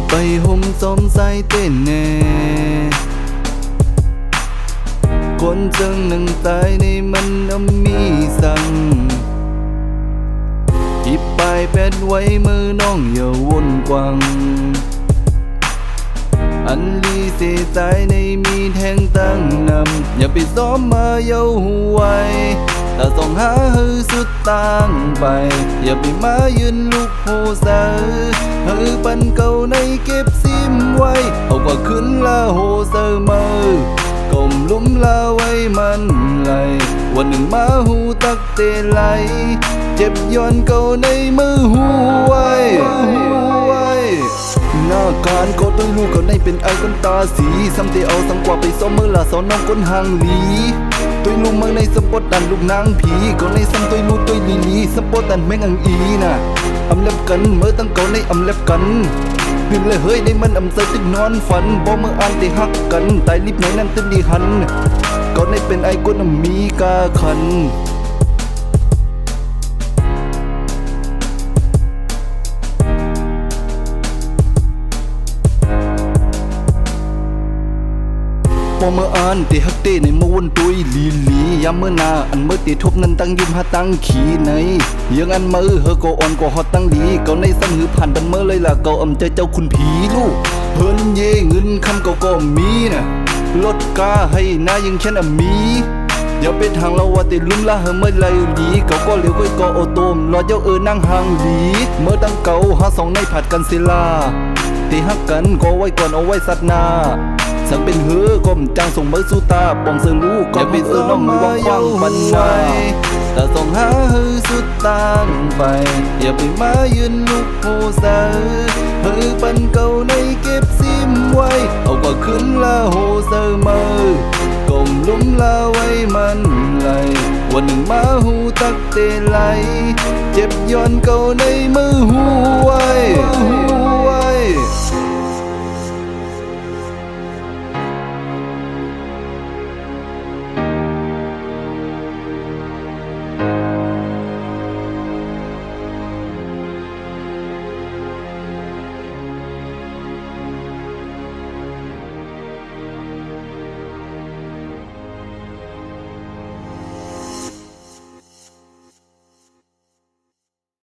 ไปห่มสมใส่เต้นแน่คนจังหนึ่งตายในมันมีสั่งหิบปลายแปดไว้มือน้องอย่าวนกวังอันลีเสียใจในมีแทงตั้งนำอย่าไปซ้อมมาเย้าหัวแต่ต้องหาฮือสุดต่างไปอย่าไปมายืนลูกโหเสือฮือปันเก่าในเก็บซิมไว้เอากว่าขึ้นละโหเสือมือกลมลุ่มละไว้มันไหลวันหนึ่งมาหูตักเตไหลเจ็บย้อนเก่าในมือหูไว้หน้าการก็ด้วยลูกก็ในเป็นไอคนตาสีซ้ำเตเอาสังกว่าไปซ้อมมือละสอนน้องคนห่างหลีตัวลูกเมืองในสปอตดันลูกนางผีก็ในซ้ำตัวลูกตัวลีสปอตดันแม่งอังอีน่ะอำเล็บกันเมื่อตั้งเก่าในอำเล็บกันขึ้นเลยเฮ้ยในมันอำเสยตึกนอนฝันบ่เมื่ออ่านได้ฮักกันตายลิบไหนนั่นตึ้นดีหันก็ในเป็นไอคนมีกาขันพอเมื่ออ่านเตฮักเตในมือวนตุยลียามเมื่อนาอันเมื่อเตทบนั้นตั้งยิ้มหาตั้งขี่ในยังอันมือเฮอก็อ่อนก็ฮอตตั้งดีก็ในซ้ำหือผ่านดันเมื่อเลยล่ะก็อำใจเจ้าคุณผีลูกเฮินเย่เงินคำก็มีน่ะลดกาให้นายังแค่นมีอย่าไปทางเราว่าติลุ่มละเฮเมื่อไรดีเขาก็เหลียวก็โอโตมรอเจ้านั่งห่างดีเมื่อตั้งเก่าหาสองในผัดกันเสลาตีฮักกันก็ไว้ก่อนเอาไว้สัตนาสังเป็นเฮือก้มจางส่งมือสู้ตาปองเสือลูกก็เป็นเสือน้องมือวางคว้างปันไว้แต่ต้องหาฮือสุดต่างไปอย่าไปมายืนลูกโหเสือฮือปันเก่าในเก็บซิมไว้เอาก็ขึ้นละโหเสือมือกลมลุ่มละไว้มันไหลวันหนึ่งมาหูตักเตไหลเจ็บย้อนเก่าในมือหูไว้